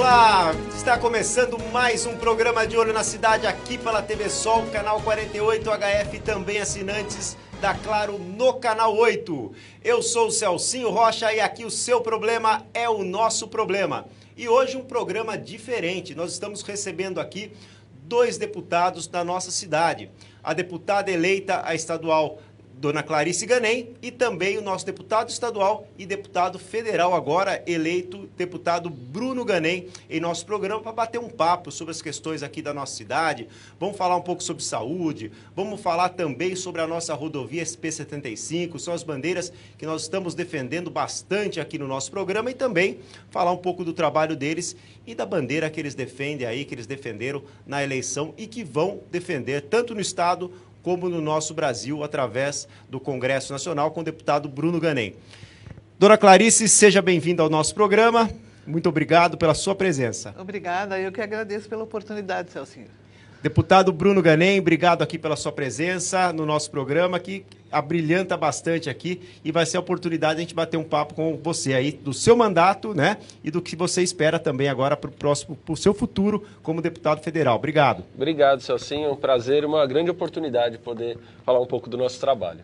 Olá! Está começando mais um programa de Olho na Cidade aqui pela TV Sol, canal 48 HF e também assinantes da Claro no canal 8. Eu sou o Celcinho Rocha e aqui o seu problema é o nosso problema. E hoje um programa diferente. Nós estamos recebendo aqui dois deputados da nossa cidade. A deputada eleita a estadual Dona Clarice Ganem e também o nosso deputado estadual e deputado federal agora eleito, deputado Bruno Ganem, em nosso programa para bater um papo sobre as questões aqui da nossa cidade. Vamos falar um pouco sobre saúde, vamos falar também sobre a nossa rodovia SP-75, são as bandeiras que nós estamos defendendo bastante aqui no nosso programa e também falar um pouco do trabalho deles e da bandeira que eles defendem aí, que eles defenderam na eleição e que vão defender tanto no estado como no nosso Brasil, através do Congresso Nacional, com o deputado Bruno Ganem. Dona Clarice, seja bem-vinda ao nosso programa. Muito obrigado pela sua presença. Obrigada, eu que agradeço pela oportunidade, Celcinho. Deputado Bruno Ganem, obrigado aqui pela sua presença no nosso programa, que abrilhanta bastante aqui e vai ser a oportunidade de a gente bater um papo com você aí do seu mandato, né? E do que você espera também agora para o seu futuro como deputado federal. Obrigado. Obrigado, Celcinho. É um prazer e uma grande oportunidade poder falar um pouco do nosso trabalho.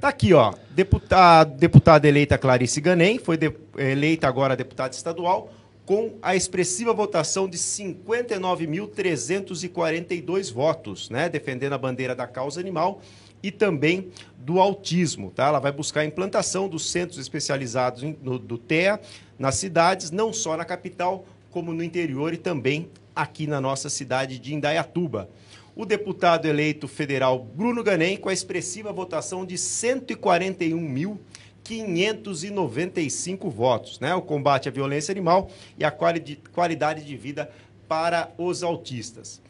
Tá aqui, ó, deputada eleita Clarice Ganem, foi eleita agora deputada estadual, com a expressiva votação de 59.342 votos, né, defendendo a bandeira da causa animal e também do autismo, tá? Ela vai buscar a implantação dos centros especializados do TEA nas cidades, não só na capital, como no interior e também aqui na nossa cidade de Indaiatuba. O deputado eleito federal Bruno Ganem, com a expressiva votação de 141.595 votos, né? O combate à violência animal e a qualidade de vida para os autistas.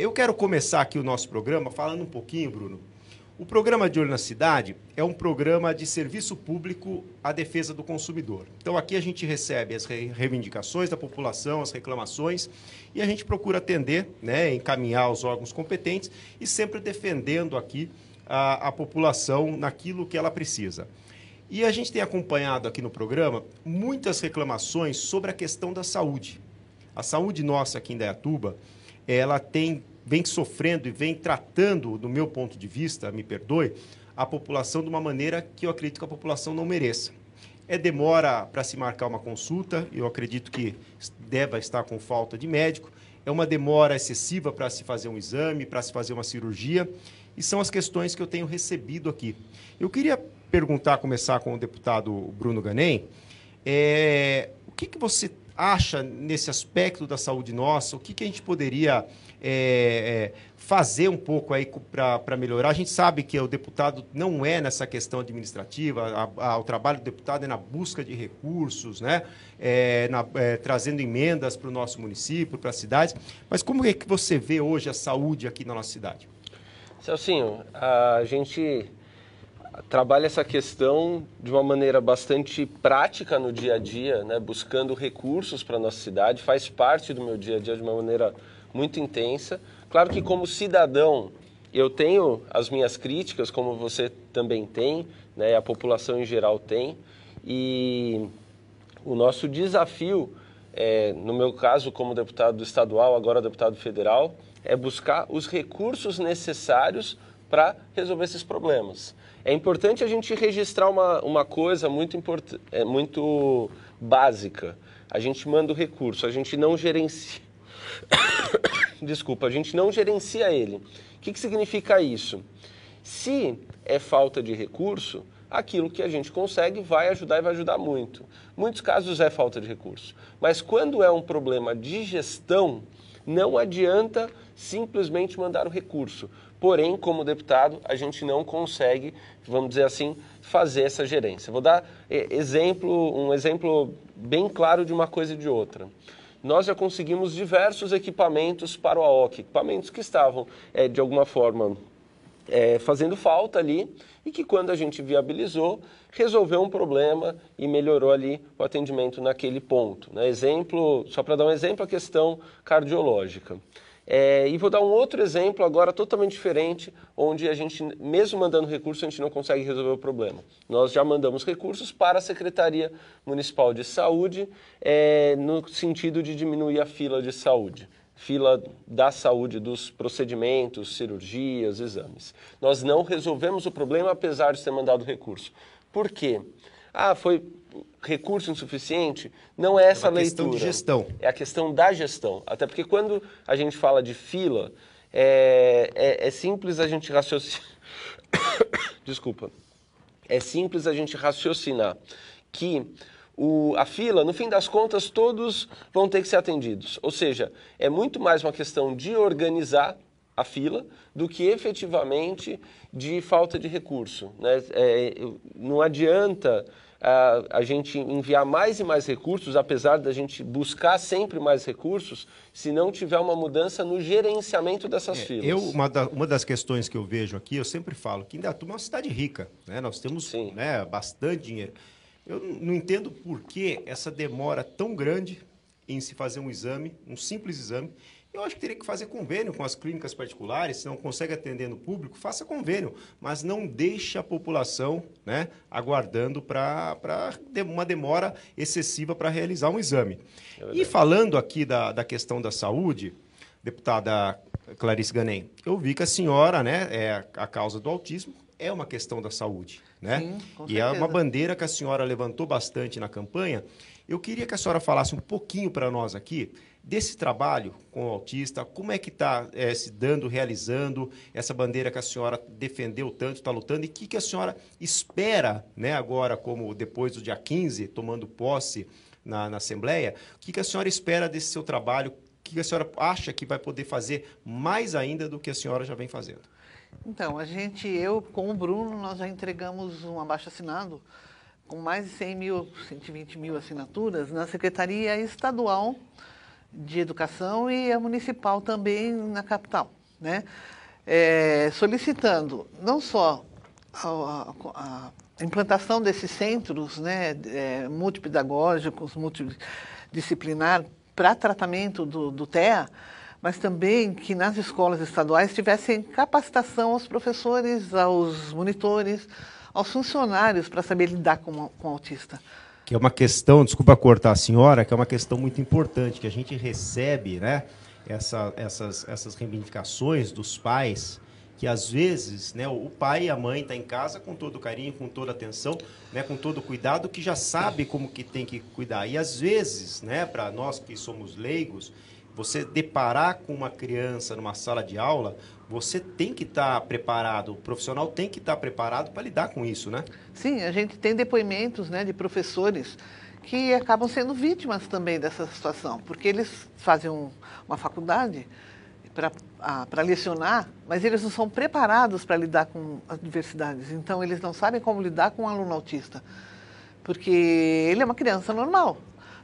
Eu quero começar aqui o nosso programa falando um pouquinho, Bruno. O programa de Olho na Cidade é um programa de serviço público à defesa do consumidor. Então, aqui a gente recebe as reivindicações da população, as reclamações, e a gente procura atender, né, encaminhar os órgãos competentes e sempre defendendo aqui a população naquilo que ela precisa. E a gente tem acompanhado aqui no programa muitas reclamações sobre a questão da saúde. A saúde nossa aqui em Indaiatuba, ela vem sofrendo e vem tratando, do meu ponto de vista, me perdoe, a população de uma maneira que eu acredito que a população não mereça. Demora para se marcar uma consulta, eu acredito que deva estar com falta de médico, é uma demora excessiva para se fazer um exame, para se fazer uma cirurgia, e são as questões que eu tenho recebido aqui. Eu queria começar com o deputado Bruno Ganem, o que você acha nesse aspecto da saúde nossa, o que a gente poderia fazer um pouco aí para melhorar? A gente sabe que o deputado não é nessa questão administrativa, o trabalho do deputado é na busca de recursos, né? Trazendo emendas para o nosso município, para as cidades, mas como é que você vê hoje a saúde aqui na nossa cidade? Celcinho, a gente trabalha essa questão de uma maneira bastante prática no dia a dia, né? Buscando recursos para a nossa cidade, faz parte do meu dia a dia de uma maneira muito intensa. Claro que como cidadão eu tenho as minhas críticas, como você também tem, né? A população em geral tem, e o nosso desafio, no meu caso como deputado estadual, agora deputado federal, é buscar os recursos necessários para resolver esses problemas. É importante a gente registrar uma coisa muito básica. A gente manda o recurso, a gente não gerencia. Desculpa, a gente não gerencia ele. O que significa isso? Se é falta de recurso, aquilo que a gente consegue vai ajudar e vai ajudar muito. Muitos casos é falta de recurso. Mas quando é um problema de gestão, não adianta simplesmente mandar o recurso. Porém, como deputado, a gente não consegue, vamos dizer assim, fazer essa gerência. Vou dar um exemplo bem claro de uma coisa e de outra. Nós já conseguimos diversos equipamentos para o AOC, equipamentos que estavam, de alguma forma, fazendo falta ali e que, quando a gente viabilizou, resolveu um problema e melhorou ali o atendimento naquele ponto, né? Exemplo, só para dar um exemplo, a questão cardiológica. E vou dar um outro exemplo agora totalmente diferente, onde a gente, mesmo mandando recurso, a gente não consegue resolver o problema. Nós já mandamos recursos para a Secretaria Municipal de Saúde, no sentido de diminuir a fila de saúde. Fila da saúde, dos procedimentos, cirurgias, exames. Nós não resolvemos o problema, apesar de ter mandado recurso. Por quê? Foi recurso insuficiente? Não é essa leitura. É a questão de gestão. É a questão da gestão. Até porque quando a gente fala de fila, é simples a gente raciocinar. Desculpa. É simples a gente raciocinar que a fila, no fim das contas, todos vão ter que ser atendidos. Ou seja, é muito mais uma questão de organizar a fila do que efetivamente de falta de recurso, né? Não adianta a gente enviar mais e mais recursos, apesar da gente buscar sempre mais recursos, se não tiver uma mudança no gerenciamento dessas filas. Uma das questões que eu vejo aqui, eu sempre falo que Indaiatuba é uma cidade rica, né? Nós temos, né, bastante dinheiro. Eu não entendo por que essa demora tão grande em se fazer um exame, um simples exame. Eu acho que teria que fazer convênio com as clínicas particulares, se não consegue atender no público, faça convênio, mas não deixe a população, né, aguardando para uma demora excessiva para realizar um exame. E falando aqui da questão da saúde, deputada Clarice Ganem, eu vi que a senhora, né, a causa do autismo é uma questão da saúde, né? Sim, com e é certeza. uma bandeira que a senhora levantou bastante na campanha. Eu queria que a senhora falasse um pouquinho para nós aqui desse trabalho com o autista, como é que está se dando, realizando essa bandeira que a senhora defendeu tanto, está lutando, e o que a senhora espera, né, agora, como depois do dia 15, tomando posse na Assembleia, o que a senhora espera desse seu trabalho, o que a senhora acha que vai poder fazer mais ainda do que a senhora já vem fazendo? Então, eu com o Bruno, nós já entregamos um abaixo-assinado com mais de 120 mil assinaturas na Secretaria Estadual de Educação e a Municipal também na capital, né? Solicitando não só a implantação desses centros, né, multipedagógicos, multidisciplinar para tratamento do TEA, mas também que nas escolas estaduais tivessem capacitação aos professores, aos monitores, aos funcionários para saber lidar com o autista. Que é uma questão, desculpa cortar a senhora, que é uma questão muito importante, que a gente recebe, né, essas reivindicações dos pais, que às vezes, né, o pai e a mãe estão em casa com todo carinho, com toda atenção, né, com todo cuidado, que já sabe como que tem que cuidar. E às vezes, né, para nós que somos leigos, você deparar com uma criança numa sala de aula, você tem que estar preparado, o profissional tem que estar preparado para lidar com isso, né? Sim, a gente tem depoimentos, né, de professores que acabam sendo vítimas também dessa situação, porque eles fazem uma faculdade para lecionar, mas eles não são preparados para lidar com as diversidades. Então, eles não sabem como lidar com um aluno autista, porque ele é uma criança normal.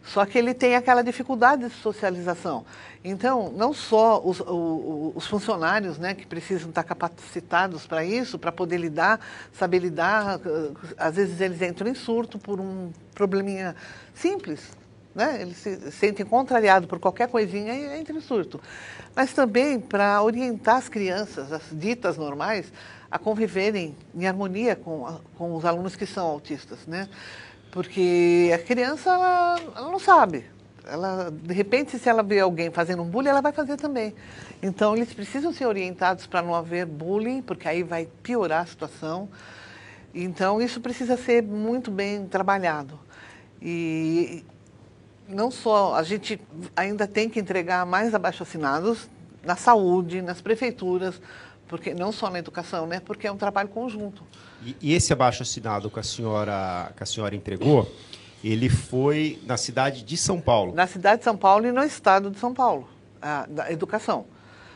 Só que ele tem aquela dificuldade de socialização. Então, não só os funcionários, né, que precisam estar capacitados para isso, para poder lidar, saber lidar, às vezes eles entram em surto por um probleminha simples, né? Eles se sentem contrariados por qualquer coisinha e entram em surto. Mas também para orientar as crianças, as ditas normais, a conviverem em harmonia com os alunos que são autistas, né? Porque a criança, ela não sabe. De repente, se ela vê alguém fazendo um bullying, ela vai fazer também. Então, eles precisam ser orientados para não haver bullying, porque aí vai piorar a situação. Então, isso precisa ser muito bem trabalhado. E não só, a gente ainda tem que entregar mais abaixo-assinados na saúde, nas prefeituras, porque não só na educação, né? Porque é um trabalho conjunto. E esse abaixo-assinado que a senhora entregou, ele foi na cidade de São Paulo? Na cidade de São Paulo e no estado de São Paulo, da educação.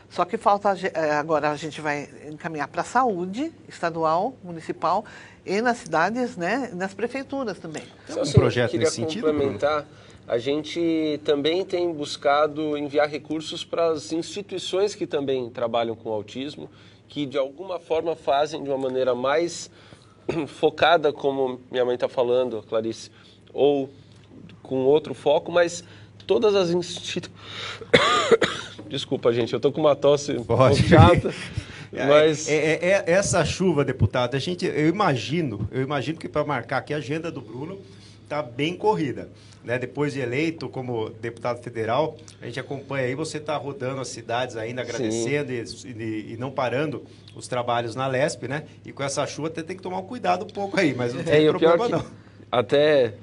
Só que falta, agora a gente vai encaminhar para a saúde estadual, municipal e nas cidades, né? Nas prefeituras também. Tem um projeto nesse sentido, complementar, a gente também tem buscado enviar recursos para as instituições que também trabalham com autismo, que de alguma forma fazem de uma maneira mais focada, como minha mãe está falando, Clarice, ou com outro foco, mas todas as Desculpa, gente, eu tô com uma tosse um pouco Pode. chata, mas... Essa chuva, deputado, eu imagino que para marcar aqui a agenda do Bruno está bem corrida. Né? Depois de eleito como deputado federal, a gente acompanha aí, você está rodando as cidades ainda, agradecendo e não parando os trabalhos na Lesp, né? E com essa chuva até tem que tomar um cuidado um pouco aí, mas não tem problema não. Até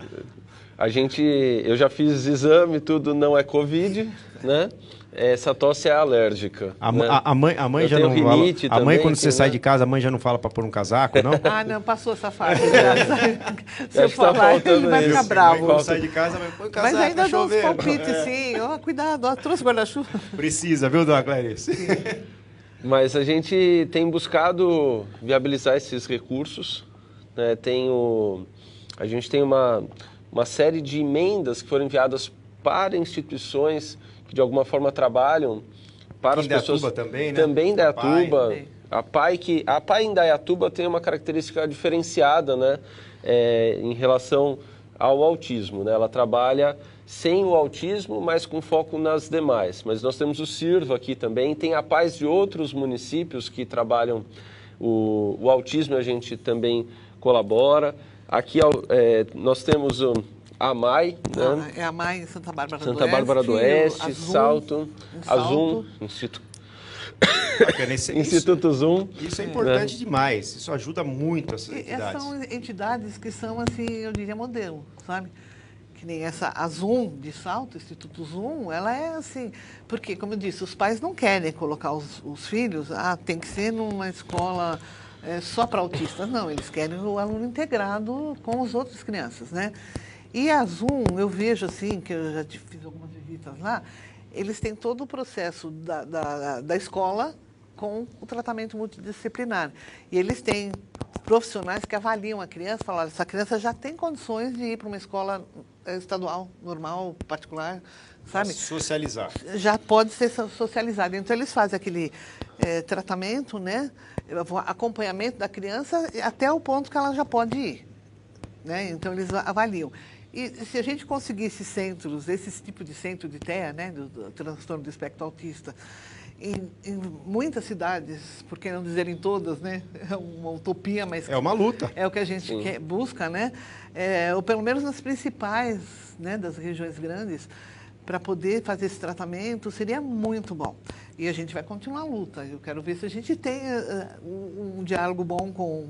eu já fiz exame, tudo não é Covid, né? Essa tosse é alérgica. A mãe eu já não rinite fala. A mãe, também, quando você sai de casa, a mãe já não fala para pôr um casaco, não? Ah, não, passou essa fase. Se Acho eu que tá falar, ele faltando vai ficar isso. bravo. Quando sai de casa, vai pôr um casaco. Mas ainda tá dá uns chovendo. palpites, sim. Ó, cuidado, ó, trouxe guarda-chuva. Precisa, viu, dona Clarice? Mas a gente tem buscado viabilizar esses recursos, né? A gente tem uma série de emendas que foram enviadas para instituições que de alguma forma trabalham para as pessoas... também, né? Também Indaiatuba. Pai. A PAI em Indaiatuba tem uma característica diferenciada, né? Em relação ao autismo, né? Ela trabalha sem o autismo, mas com foco nas demais. Mas nós temos o CIRVA aqui também, tem a PAIs de outros municípios que trabalham o autismo, a gente também colabora. Aqui nós temos a AMAI, né? É a AMAI em Santa Bárbara do Oeste. Santa Bárbara do Oeste, Salto. Azum, Instituto Zoom. Isso é importante demais, isso ajuda muito essas E entidades. são entidades que são, assim, eu diria, modelo, sabe? Que nem essa a Zoom de Salto, Instituto Zoom, ela é assim, porque, como eu disse, os pais não querem colocar os filhos, tem que ser numa escola só para autistas. Não, eles querem o aluno integrado com as outras crianças, né? E a Zoom, eu vejo assim, que eu já fiz algumas visitas lá, eles têm todo o processo da escola com o tratamento multidisciplinar. E eles têm profissionais que avaliam a criança, falam, essa criança já tem condições de ir para uma escola estadual, normal, particular, sabe? Socializar. Já pode ser socializada. Então, eles fazem aquele tratamento, né? Acompanhamento da criança até o ponto que ela já pode ir. Né? Então, eles avaliam. E se a gente conseguisse centros, esse tipo de centro de TEA, né, do transtorno do espectro autista, em muitas cidades, por que não dizer em todas, né? É uma utopia, mas... É uma luta. É o que a gente busca, né? Ou pelo menos nas principais, né, das regiões grandes, para poder fazer esse tratamento, seria muito bom. E a gente vai continuar a luta. Eu quero ver se a gente tem um diálogo bom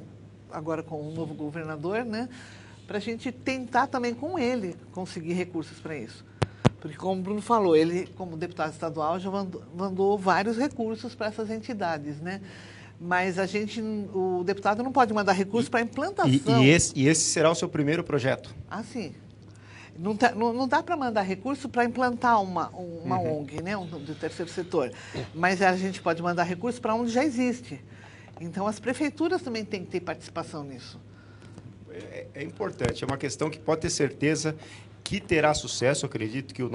agora com o novo governador, né? Para a gente tentar também com ele conseguir recursos para isso. Porque, como o Bruno falou, ele, como deputado estadual, já mandou vários recursos para essas entidades, né? Mas o deputado não pode mandar recursos para implantação. E esse será o seu primeiro projeto? Ah, sim. Não dá para mandar recurso para implantar uma ONG, né? Do terceiro setor. Mas a gente pode mandar recurso para onde já existe. Então, as prefeituras também têm que ter participação nisso. É importante, é uma questão que pode ter certeza que terá sucesso. Eu acredito que o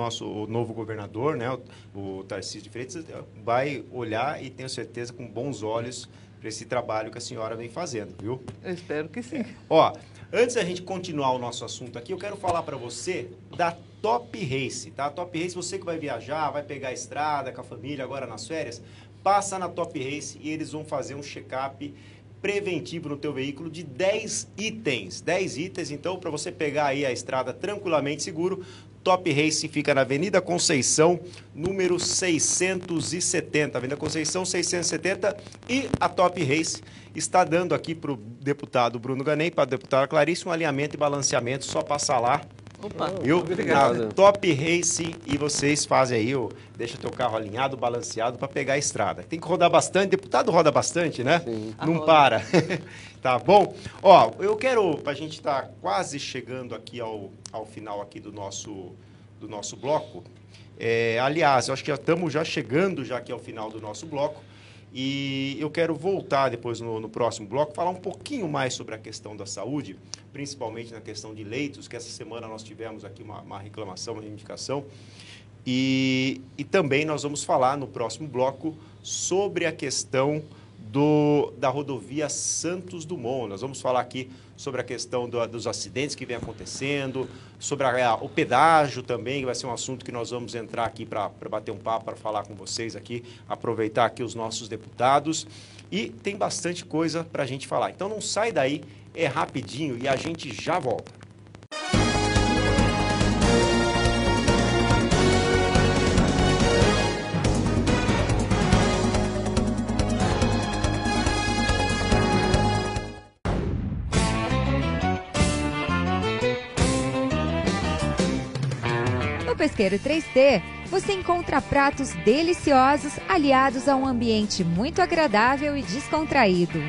novo governador, né, o Tarcísio de Freitas, vai olhar e tenho certeza com bons olhos para esse trabalho que a senhora vem fazendo, viu? Eu espero que sim. Ó, antes da gente continuar o nosso assunto aqui, eu quero falar para você da Top Race, tá? Top Race, você que vai viajar, vai pegar a estrada com a família agora nas férias, passa na Top Race e eles vão fazer um check-up preventivo no teu veículo de 10 itens. 10 itens, então, para você pegar aí a estrada tranquilamente seguro. Top Race fica na Avenida Conceição, número 670. Avenida Conceição, 670. E a Top Race está dando aqui para o deputado Bruno Ganem, para a deputada Clarice, um alinhamento e balanceamento. Só passar lá. Opa, obrigado. Top Race, e vocês fazem aí, deixa teu carro alinhado, balanceado para pegar a estrada. Tem que rodar bastante, deputado roda bastante, né? Sim. Não para. Tá bom? Ó, eu quero, a gente está quase chegando aqui ao final aqui do nosso bloco. Aliás, eu acho que já estamos chegando aqui ao final do nosso bloco. E eu quero voltar depois no próximo bloco, falar um pouquinho mais sobre a questão da saúde, principalmente na questão de leitos, que essa semana nós tivemos aqui uma reclamação, uma reivindicação. E também nós vamos falar no próximo bloco sobre a questão da rodovia Santos Dumont. Nós vamos falar aqui sobre a questão dos acidentes que vem acontecendo, sobre o pedágio também, que vai ser um assunto que nós vamos entrar aqui para bater um papo, para falar com vocês aqui, aproveitar aqui os nossos deputados. E tem bastante coisa para a gente falar. Então não sai daí, é rapidinho e a gente já volta. No Pesqueiro 3T, você encontra pratos deliciosos aliados a um ambiente muito agradável e descontraído.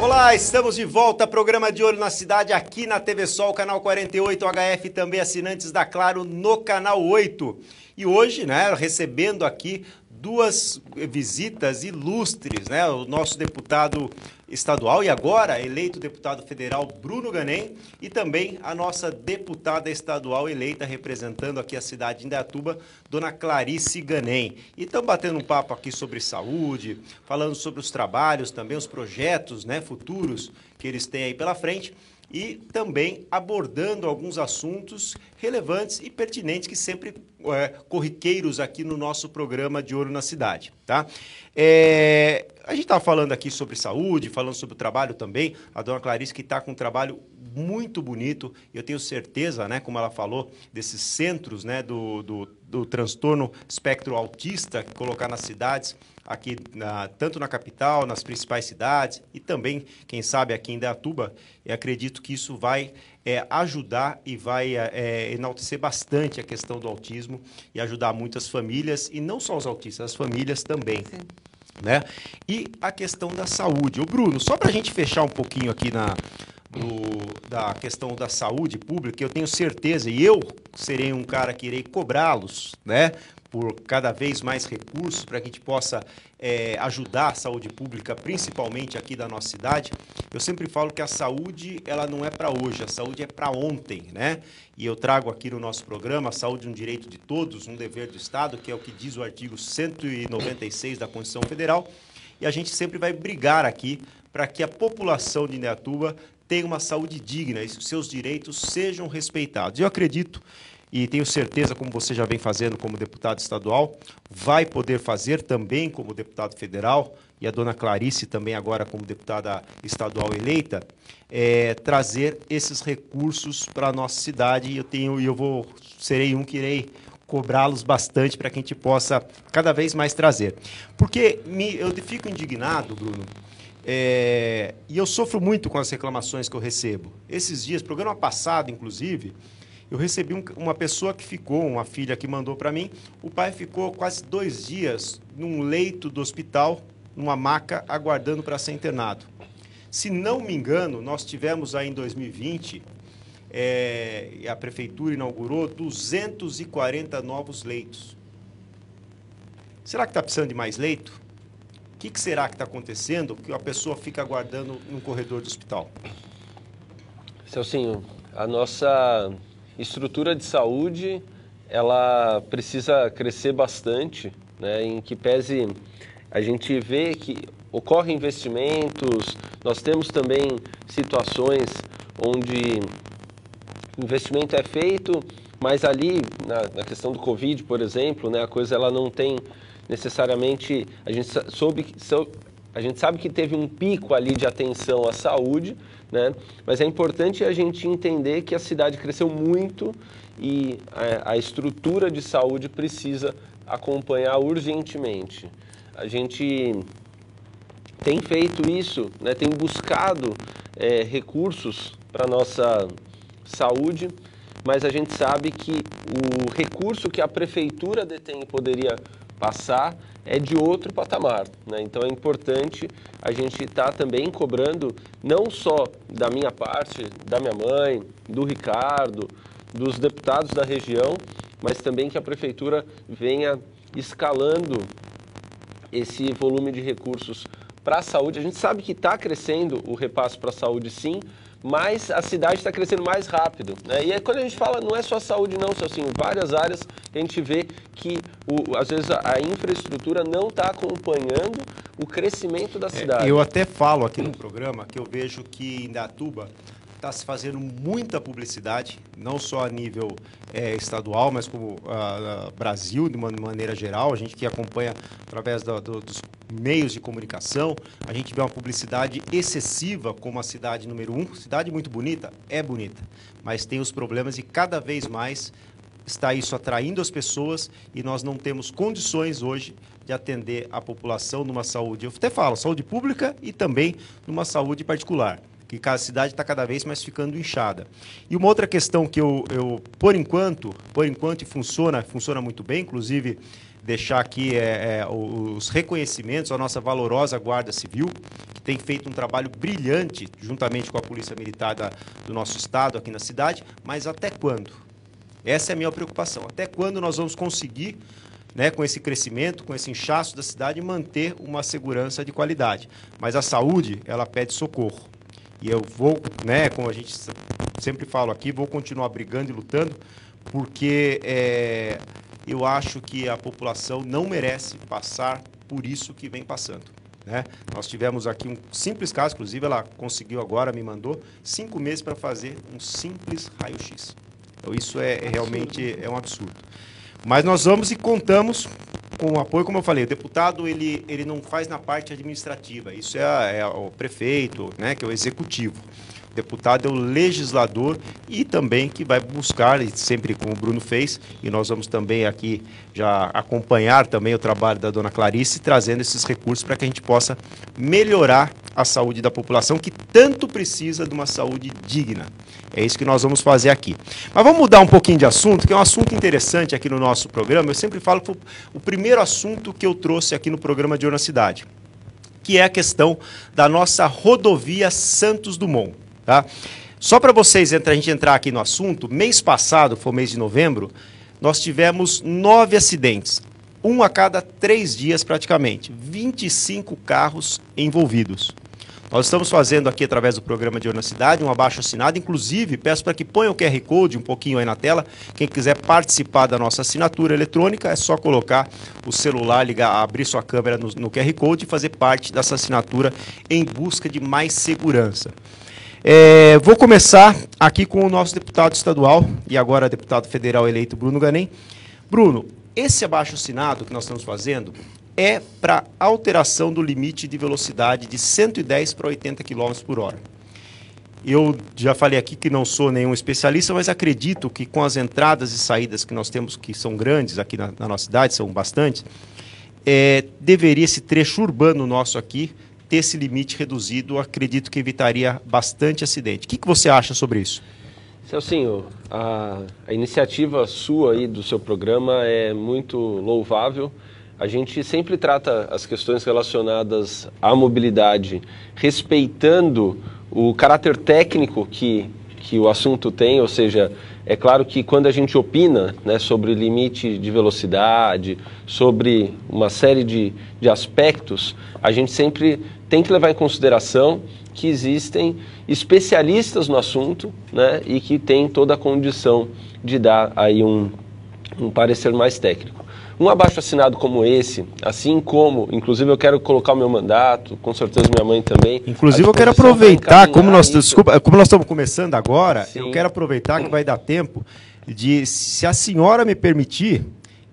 Olá, estamos de volta, programa De Olho na Cidade aqui na TV Sol, canal 48 HF, também assinantes da Claro no canal 8. E hoje, né, recebendo aqui duas visitas ilustres, né, o nosso deputado estadual e agora eleito deputado federal Bruno Ganem e também a nossa deputada estadual eleita representando aqui a cidade de Indaiatuba, dona Clarice Ganem. E estamos batendo um papo aqui sobre saúde, falando sobre os trabalhos, também os projetos, né, futuros que eles têm aí pela frente e também abordando alguns assuntos relevantes e pertinentes que sempre corriqueiros aqui no nosso programa De Olho na Cidade, tá? A gente estava falando aqui sobre saúde, falando sobre o trabalho também, a dona Clarice que está com um trabalho muito bonito, e eu tenho certeza, né, como ela falou, desses centros, né, do transtorno espectro autista, colocar nas cidades, aqui tanto na capital, nas principais cidades e também, quem sabe, aqui em Indaiatuba. Eu acredito que isso vai ajudar e vai enaltecer bastante a questão do autismo e ajudar muitas famílias, e não só os autistas, as famílias também. Sim. Né? E a questão da saúde. Ô Bruno, só para a gente fechar um pouquinho aqui da questão da saúde pública, eu tenho certeza, e eu serei um cara que irei cobrá-los, né, por cada vez mais recursos para que a gente possa ajudar a saúde pública, principalmente aqui da nossa cidade. Eu sempre falo que a saúde, ela não é para hoje, a saúde é para ontem, né? E eu trago aqui no nosso programa: a saúde é um direito de todos, um dever do Estado, que é o que diz o artigo 196 da Constituição Federal. E a gente sempre vai brigar aqui para que a população de Indaiatuba tenha uma saúde digna e seus direitos sejam respeitados. Eu acredito e tenho certeza, como você já vem fazendo como deputado estadual, vai poder fazer também como deputado federal, e a dona Clarice também agora como deputada estadual eleita, trazer esses recursos para a nossa cidade, e serei um que irei cobrá-los bastante para que a gente possa cada vez mais trazer. Porque eu fico indignado, Bruno, e eu sofro muito com as reclamações que eu recebo. Esses dias, programa passado, inclusive, eu recebi uma pessoa que ficou, uma filha que mandou para mim, o pai ficou quase 2 dias num leito do hospital, numa maca, aguardando para ser internado. Se não me engano, nós tivemos aí em 2020, a prefeitura inaugurou 240 novos leitos. Será que está precisando de mais leito? O que será que está acontecendo que a pessoa fica aguardando no corredor do hospital? Celcinho, a nossa estrutura de saúde, ela precisa crescer bastante, né, em que pese a gente vê que ocorrem investimentos, nós temos também situações onde o investimento é feito, Mas ali, na questão do Covid, por exemplo, né, a coisa ela não tem necessariamente... A gente sabe que teve um pico ali de atenção à saúde, né, mas é importante a gente entender que a cidade cresceu muito e a estrutura de saúde precisa acompanhar urgentemente. A gente tem feito isso, né, tem buscado recursos para a nossa saúde, mas a gente sabe que o recurso que a prefeitura detém e poderia passar é de outro patamar, né? Então é importante a gente estar também cobrando, não só da minha parte, da minha mãe, do Ricardo, dos deputados da região, mas também que a prefeitura venha escalando esse volume de recursos para a saúde. A gente sabe que está crescendo o repasse para a saúde, sim, mas a cidade está crescendo mais rápido, né? E aí, quando a gente fala, não é só saúde não, Celcinho, várias áreas que a gente vê que, às vezes, a infraestrutura não está acompanhando o crescimento da cidade. Eu até falo aqui no programa que eu vejo que em Indaiatuba está se fazendo muita publicidade, não só a nível estadual, mas como Brasil, de uma maneira geral. A gente que acompanha através dos meios de comunicação, a gente vê uma publicidade excessiva como a cidade número 1. Cidade muito bonita, é bonita, mas tem os problemas e cada vez mais está isso atraindo as pessoas e nós não temos condições hoje de atender a população numa saúde, eu até falo, saúde pública e também numa saúde particular, que a cidade está cada vez mais ficando inchada. E uma outra questão que eu por enquanto e funciona muito bem, inclusive deixar aqui os reconhecimentos à nossa valorosa Guarda Civil, que tem feito um trabalho brilhante juntamente com a Polícia Militar do nosso estado aqui na cidade, mas até quando? Essa é a minha preocupação. Até quando nós vamos conseguir, né, com esse crescimento, com esse inchaço da cidade, manter uma segurança de qualidade? Mas a saúde, ela pede socorro. E eu vou, né, como a gente sempre fala aqui, vou continuar brigando e lutando, porque eu acho que a população não merece passar por isso que vem passando, né? Nós tivemos aqui um simples caso, inclusive ela conseguiu agora, me mandou 5 meses para fazer um simples raio-x. Então isso realmente um absurdo. Mas nós vamos e contamos com o apoio, como eu falei, o deputado ele não faz na parte administrativa, isso é o prefeito, né, que é o executivo. O deputado é o legislador e também que vai buscar, e sempre como o Bruno fez, e nós vamos também aqui já acompanhar também o trabalho da dona Clarice, trazendo esses recursos para que a gente possa melhorar a saúde da população, que tanto precisa de uma saúde digna. É isso que nós vamos fazer aqui. Mas vamos mudar um pouquinho de assunto, que é um assunto interessante aqui no nosso programa. Eu sempre falo que foi o primeiro assunto que eu trouxe aqui no programa de Olho na Cidade, que é a questão da nossa rodovia Santos Dumont. Tá? Só para vocês, a gente entrar aqui no assunto, mês passado, foi o mês de novembro, nós tivemos 9 acidentes, um a cada 3 dias praticamente, 25 carros envolvidos. Nós estamos fazendo aqui, através do programa de Olho na Cidade, um abaixo-assinado. Inclusive, peço para que ponha o QR Code um pouquinho aí na tela. Quem quiser participar da nossa assinatura eletrônica, é só colocar o celular, ligar, abrir sua câmera no QR Code e fazer parte dessa assinatura em busca de mais segurança. Vou começar aqui com o nosso deputado estadual e agora deputado federal eleito, Bruno Ganem. Bruno, esse abaixo-assinado que nós estamos fazendo é para alteração do limite de velocidade de 110 para 80 km por hora. Eu já falei aqui que não sou nenhum especialista, mas acredito que com as entradas e saídas que nós temos, que são grandes aqui na nossa cidade, são bastantes, deveria esse trecho urbano nosso aqui ter esse limite reduzido. Acredito que evitaria bastante acidente. O que você acha sobre isso? Celcinho, a iniciativa sua aí do seu programa é muito louvável. A gente sempre trata as questões relacionadas à mobilidade respeitando o caráter técnico que o assunto tem, ou seja, é claro que quando a gente opina, né, sobre limite de velocidade, sobre uma série de aspectos, a gente sempre tem que levar em consideração que existem especialistas no assunto, né, e que tem toda a condição de dar aí um parecer mais técnico. Um abaixo-assinado como esse, assim como, inclusive eu quero colocar o meu mandato, com certeza minha mãe também. Inclusive eu quero aproveitar, como nós estamos começando agora, sim, eu quero aproveitar que vai dar tempo. de, se a senhora me permitir,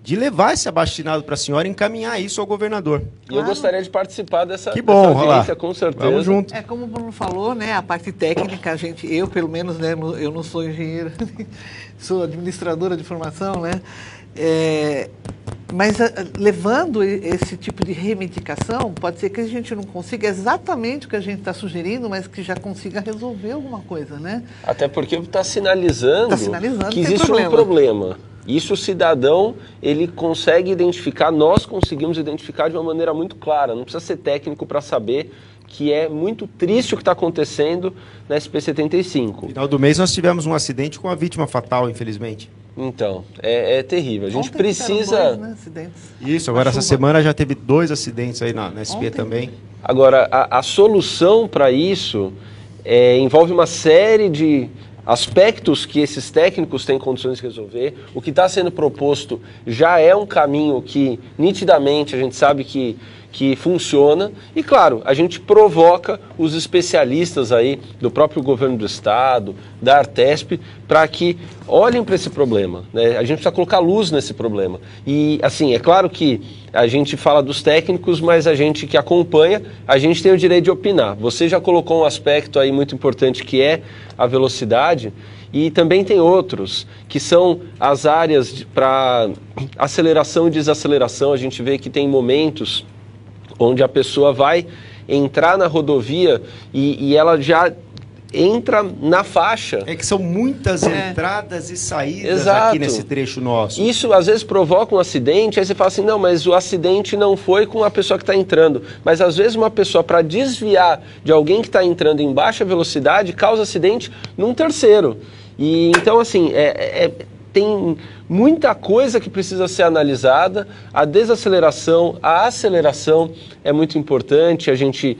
de levar esse abaixo-assinado para a senhora e encaminhar isso ao governador. E eu gostaria de participar dessa, que bom, dessa audiência, com certeza. Vamos junto. Como o Bruno falou, né, a parte técnica, eu pelo menos, né, eu não sou engenheira, sou administradora de formação, né, mas levando esse tipo de reivindicação, pode ser que a gente não consiga exatamente o que a gente está sugerindo, mas que já consiga resolver alguma coisa, né? Até porque está sinalizando, que existe um problema. Isso o cidadão, ele consegue identificar, nós conseguimos identificar de uma maneira muito clara. Não precisa ser técnico para saber que é muito triste o que está acontecendo na SP-75. No final do mês nós tivemos um acidente com a vítima fatal, infelizmente. Então, é terrível. A gente precisa... 2, né, acidentes. Isso, agora essa semana já teve 2 acidentes aí na SP também. Agora, a solução para isso envolve uma série de aspectos que esses técnicos têm condições de resolver. O que está sendo proposto já é um caminho que, nitidamente, a gente sabe que funciona. E, claro, a gente provoca os especialistas aí do próprio governo do Estado, da Artesp, para que olhem para esse problema, né? A gente precisa colocar luz nesse problema. E, assim, é claro que a gente fala dos técnicos, mas a gente que acompanha, a gente tem o direito de opinar. Você já colocou um aspecto aí muito importante que é a velocidade, e também tem outros, que são as áreas para aceleração e desaceleração. A gente vê que tem momentos onde a pessoa vai entrar na rodovia e ela já entra na faixa. É que são muitas entradas e saídas aqui nesse trecho nosso. Isso às vezes provoca um acidente, aí você fala assim, não, mas o acidente não foi com a pessoa que está entrando. Mas às vezes uma pessoa, para desviar de alguém que está entrando em baixa velocidade, causa acidente num terceiro. E então, assim, tem muita coisa que precisa ser analisada. A desaceleração, a aceleração é muito importante. A gente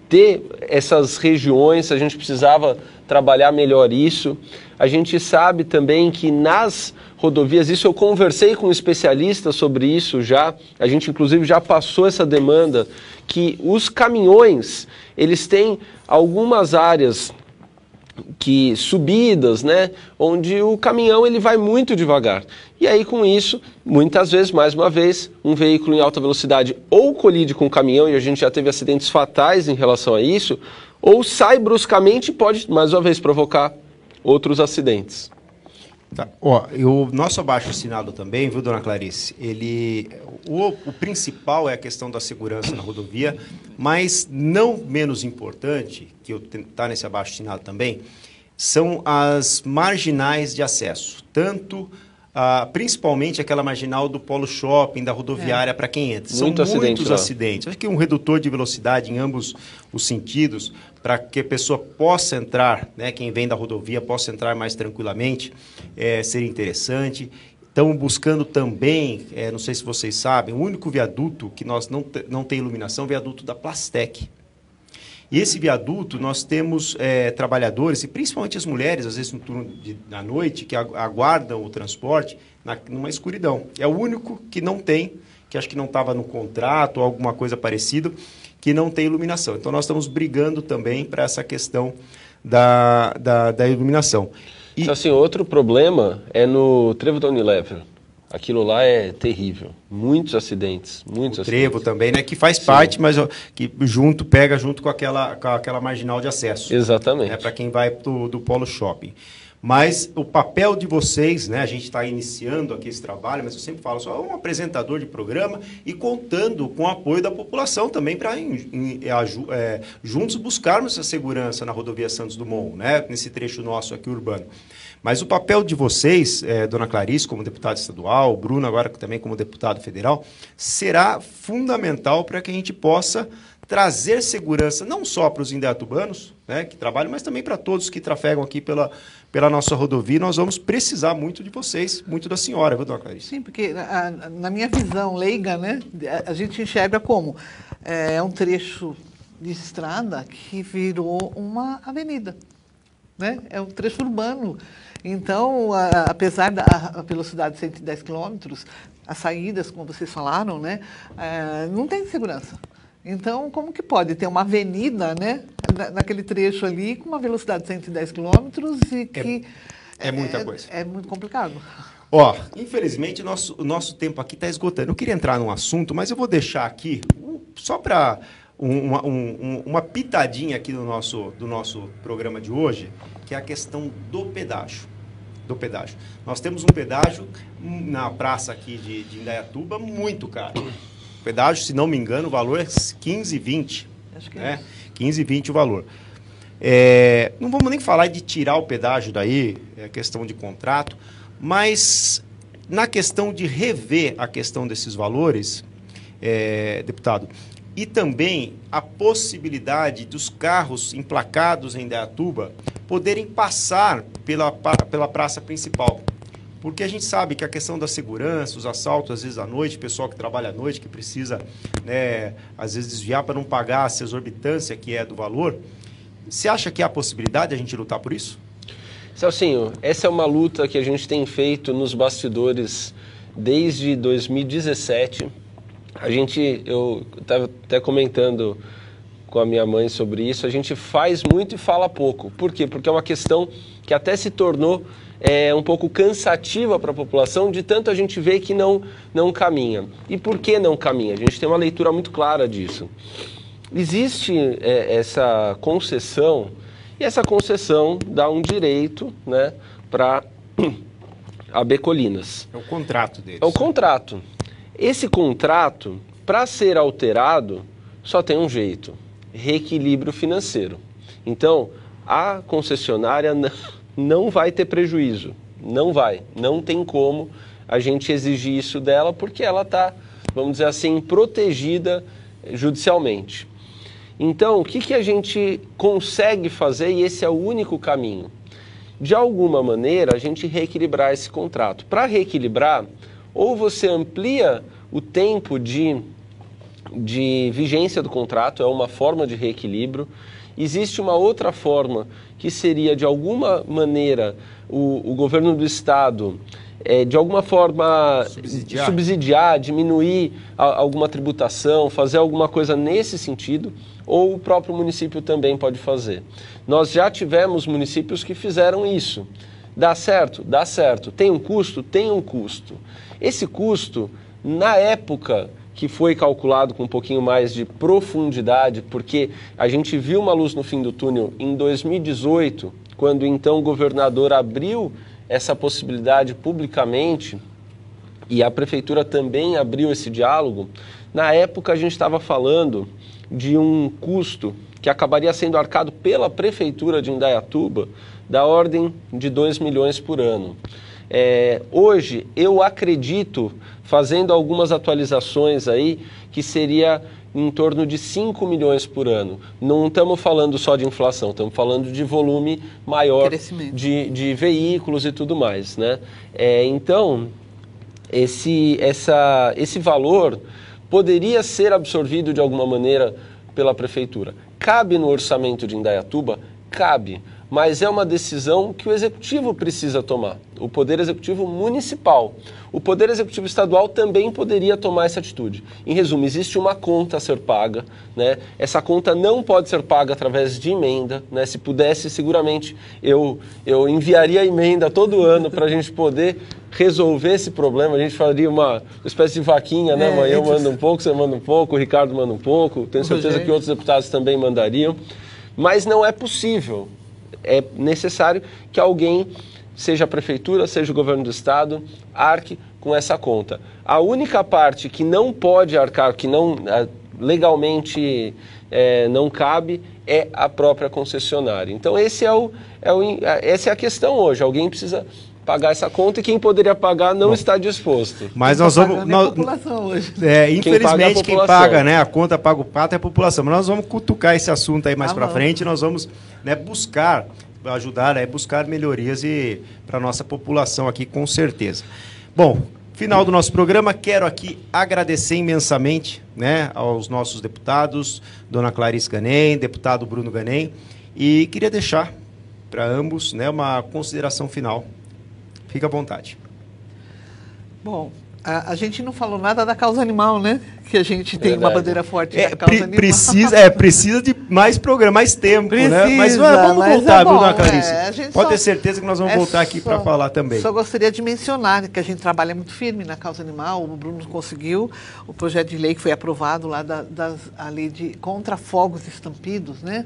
ter essas regiões, a gente precisava trabalhar melhor isso. A gente sabe também que nas rodovias, isso eu conversei com especialistas sobre isso já, a gente inclusive já passou essa demanda, que os caminhões, eles têm algumas áreas que subidas, né, onde o caminhão ele vai muito devagar. E aí com isso, muitas vezes, mais uma vez, um veículo em alta velocidade ou colide com o caminhão, e a gente já teve acidentes fatais em relação a isso, ou sai bruscamente e pode, mais uma vez, provocar outros acidentes. Tá. Ó, o nosso abaixo-assinado também, viu, dona Clarice? O principal é a questão da segurança na rodovia, mas não menos importante, que está nesse abaixo-assinado também, são as marginais de acesso. Tanto, principalmente aquela marginal do Polo Shopping, da rodoviária, para quem entra. São muitos acidentes. Acho que um redutor de velocidade em ambos os sentidos, para que a pessoa possa entrar, né, quem vem da rodovia possa entrar mais tranquilamente, seria interessante. Estamos buscando também, não sei se vocês sabem, o único viaduto que nós não tem iluminação, é o viaduto da Plastec. E esse viaduto, nós temos trabalhadores, e principalmente as mulheres, às vezes no turno da noite, que aguardam o transporte numa escuridão. É o único que não tem, que acho que não estava no contrato ou alguma coisa parecida, que não tem iluminação. Então, nós estamos brigando também para essa questão da iluminação. Então, assim, outro problema é no trevo da Unilever. Aquilo lá é terrível. Muitos acidentes, muitos acidentes. Trevo também, né? Que faz parte, mas que pega junto com aquela marginal de acesso. Exatamente. Para quem vai do Polo Shopping. Mas o papel de vocês, né? A gente está iniciando aqui esse trabalho, mas eu sempre falo, só um apresentador de programa e contando com o apoio da população também para juntos buscarmos essa segurança na rodovia Santos Dumont, né? Nesse trecho nosso aqui urbano. Mas o papel de vocês, dona Clarice, como deputada estadual, o Bruno agora também como deputado federal, será fundamental para que a gente possa trazer segurança não só para os indaiatubanos, né, que trabalham, mas também para todos que trafegam aqui pela nossa rodovia. Nós vamos precisar muito de vocês, muito da senhora, viu, dona Clarice? Sim, porque na minha visão leiga, né, a gente enxerga como um trecho de estrada que virou uma avenida, né? É um trecho urbano. Então, apesar da velocidade de 110 km, as saídas, como vocês falaram, né, não tem segurança. Então, como que pode ter uma avenida, né, naquele trecho ali com uma velocidade de 110 km e que É muita coisa. É muito complicado. Ó, infelizmente o nosso tempo aqui está esgotando. Eu queria entrar num assunto, mas eu vou deixar aqui, só para uma pitadinha aqui do nosso programa de hoje, que é a questão do pedágio. Nós temos um pedágio na praça aqui de Indaiatuba muito caro. O pedágio, se não me engano, o valor é 15,20. Acho que né? é isso. 15,20 o valor. Não vamos nem falar de tirar o pedágio daí, é questão de contrato, mas na questão de rever a questão desses valores, deputado, e também a possibilidade dos carros emplacados em Indaiatuba poderem passar pela praça principal. Porque a gente sabe que a questão da segurança, os assaltos, às vezes à noite, pessoal que trabalha à noite, que precisa, né, às vezes desviar para não pagar essa exorbitância que é do valor. Você acha que há possibilidade de a gente lutar por isso? Celcinho, essa é uma luta que a gente tem feito nos bastidores desde 2017. Eu estava até comentando com a minha mãe sobre isso, a gente faz muito e fala pouco. Por quê? Porque é uma questão que até se tornou um pouco cansativa para a população, de tanto a gente vê que não caminha. E por que não caminha? A gente tem uma leitura muito clara disso. Existe essa concessão, e essa concessão dá um direito, né, para a Becolinas. É o contrato deles. É o contrato. Esse contrato, para ser alterado, só tem um jeito: reequilíbrio financeiro. Então, a concessionária não vai ter prejuízo. Não tem como a gente exigir isso dela, porque ela está, vamos dizer assim, protegida judicialmente. Então, o que a gente consegue fazer, e esse é o único caminho? De alguma maneira, a gente reequilibrar esse contrato. Para reequilibrar, ou você amplia o tempo de vigência do contrato, é uma forma de reequilíbrio. Existe uma outra forma, que seria, de alguma maneira, o governo do Estado, de alguma forma, subsidiar, diminuir alguma tributação, fazer alguma coisa nesse sentido, ou o próprio município também pode fazer. Nós já tivemos municípios que fizeram isso. Dá certo? Dá certo. Tem um custo? Tem um custo. Esse custo, na época que foi calculado com um pouquinho mais de profundidade, porque a gente viu uma luz no fim do túnel em 2018, quando então o governador abriu essa possibilidade publicamente, e a prefeitura também abriu esse diálogo. Na época a gente estava falando de um custo que acabaria sendo arcado pela prefeitura de Indaiatuba, da ordem de 2 milhões por ano. Hoje, eu acredito, fazendo algumas atualizações aí, que seria em torno de 5 milhões por ano. Não estamos falando só de inflação, estamos falando de volume maior de veículos e tudo mais, né? Então, esse valor poderia ser absorvido de alguma maneira pela prefeitura. Cabe no orçamento de Indaiatuba? Cabe. Mas é uma decisão que o Executivo precisa tomar, o Poder Executivo Municipal. O Poder Executivo Estadual também poderia tomar essa atitude. Em resumo, existe uma conta a ser paga, né? Essa conta não pode ser paga através de emenda, né? Se pudesse, seguramente eu enviaria a emenda todo ano para a gente poder resolver esse problema. A gente faria uma espécie de vaquinha, né? Amanhã eu mando um pouco, você manda um pouco, o Ricardo manda um pouco, tenho certeza que outros deputados também mandariam. Mas não é possível. É necessário que alguém, seja a prefeitura, seja o governo do estado, arque com essa conta. A única parte que não pode arcar, que não legalmente não cabe, é a própria concessionária. Então essa é a questão hoje. Alguém precisa pagar essa conta e quem poderia pagar não está disposto. Mas nós vamos... a população hoje. Infelizmente, quem paga, né, a conta paga o pato é a população. Mas nós vamos cutucar esse assunto aí mais para frente. Nós vamos, né, ajudar, buscar melhorias para a nossa população aqui, com certeza. Bom, final do nosso programa, quero aqui agradecer imensamente, né, aos nossos deputados, dona Clarice Ganem, deputado Bruno Ganem, e queria deixar para ambos, né, uma consideração final. Fica à vontade. Bom, A gente não falou nada da causa animal, né? Que a gente tem Verdade. uma bandeira forte da causa animal. Precisa de mais programa, mais tempo, né? Mas Precisa, vamos mas voltar, é viu, bom, dona Clarice? a gente Pode só- ter certeza que nós vamos voltar aqui para falar também. Só gostaria de mencionar que a gente trabalha muito firme na causa animal. O Bruno conseguiu o projeto de lei que foi aprovado lá a lei contra fogos e estampidos, né?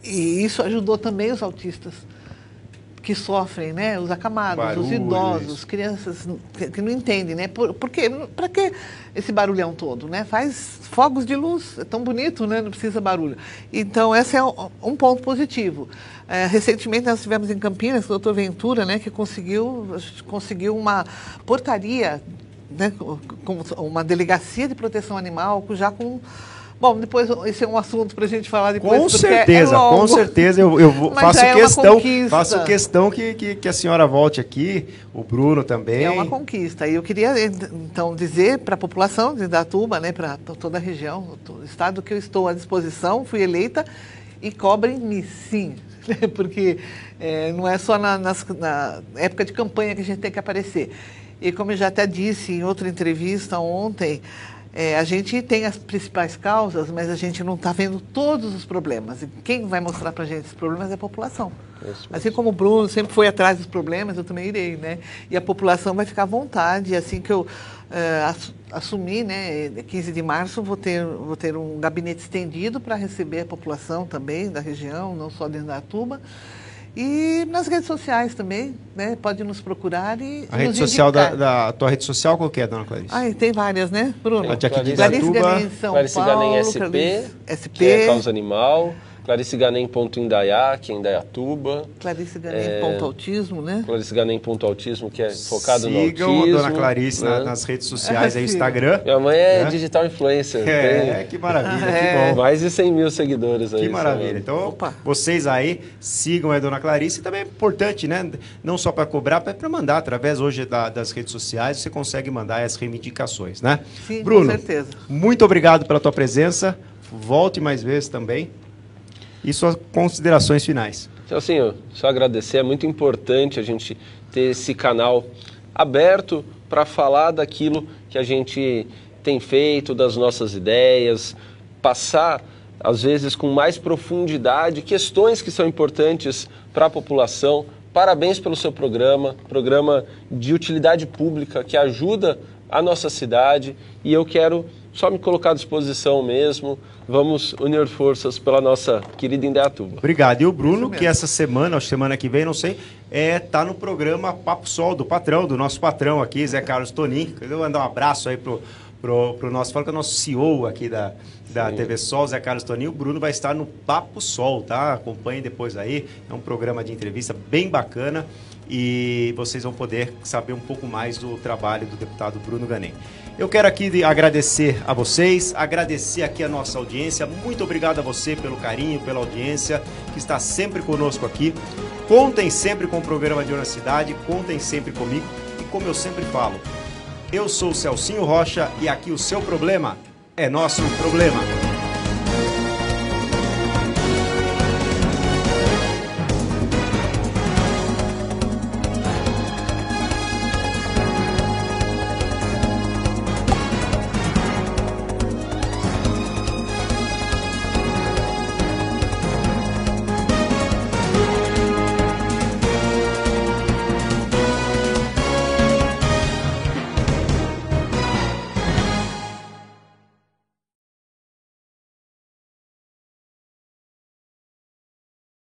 E isso ajudou também os autistas que sofrem, né? Os acamados, os Barulho, idosos, isso. crianças que não entendem, né? Para que esse barulhão todo, né? Faz fogos de luz, é tão bonito, né? Não precisa barulho. Então, esse é um ponto positivo. Recentemente, nós tivemos em Campinas, o doutor Ventura, né? Que conseguiu uma portaria, né? Com uma delegacia de proteção animal, já com... Bom, depois esse é um assunto para a gente falar depois. Com certeza, longo. com certeza. Eu Mas faço questão que a senhora volte aqui, o Bruno também. É uma conquista. E eu queria, então, dizer para a população de Indaiatuba, né, para toda a região, todo o estado, que eu estou à disposição, fui eleita e cobrem-me sim. Porque não é só na época de campanha que a gente tem que aparecer. E como eu já até disse em outra entrevista ontem, a gente tem as principais causas, mas a gente não está vendo todos os problemas. E quem vai mostrar para a gente esses problemas é a população. Assim como o Bruno sempre foi atrás dos problemas, eu também irei, né? E a população vai ficar à vontade. Assim que eu assumir, né, 15 de março, vou ter um gabinete estendido para receber a população também da região, não só de Indaiatuba. E nas redes sociais também, né? Pode nos procurar e A rede nos social indicar. a tua rede social qual que é, dona Clarice? Ai, tem várias, né, Bruno? Tem aqui de Clarice Indaiatuba, Ganem, São Clarice Paulo, Ganem SP, Clarice SP, que é causa animal. ClariceGanem.indaiá, que é Indaiatuba. Clarice Ganem, ponto autismo, né? ClariceGanem.autismo, que é focado no Sigam autismo. a dona Clarice né? nas redes sociais, aí, Sim. Instagram. Minha mãe é né? digital influencer. Que maravilha, É. que Tem bom. mais de 100 mil seguidores aí. Que maravilha. Samara. Então, Opa. vocês aí sigam a dona Clarice. E também é importante, né? Não só para cobrar, mas para mandar. Através hoje das redes sociais, você consegue mandar as reivindicações, né? Sim, Bruno, com certeza. muito obrigado pela tua presença. Volte mais vezes também. E suas considerações finais. Então, assim, só agradecer. É muito importante a gente ter esse canal aberto para falar daquilo que a gente tem feito, das nossas ideias, passar, às vezes, com mais profundidade, questões que são importantes para a população. Parabéns pelo seu programa de utilidade pública que ajuda a nossa cidade, e eu quero só me colocar à disposição mesmo. Vamos unir forças pela nossa querida Indaiatuba. Obrigado. E o Bruno, Isso mesmo. que essa semana, ou semana que vem, não sei, tá no programa Papo Sol, do nosso patrão aqui, Zé Carlos Tonin. Eu vou mandar um abraço aí pro nosso, fala que é o nosso CEO aqui da TV Sol, Zé Carlos Tonin. O Bruno vai estar no Papo Sol, tá? Acompanhem depois aí. É um programa de entrevista bem bacana e vocês vão poder saber um pouco mais do trabalho do deputado Bruno Ganem. Eu quero aqui agradecer a vocês, agradecer aqui a nossa audiência. Muito obrigado a você pelo carinho, pela audiência que está sempre conosco aqui. Contem sempre com o programa de Honestidade, contem sempre comigo. E como eu sempre falo, eu sou o Celcinho Rocha e aqui o seu problema é nosso problema.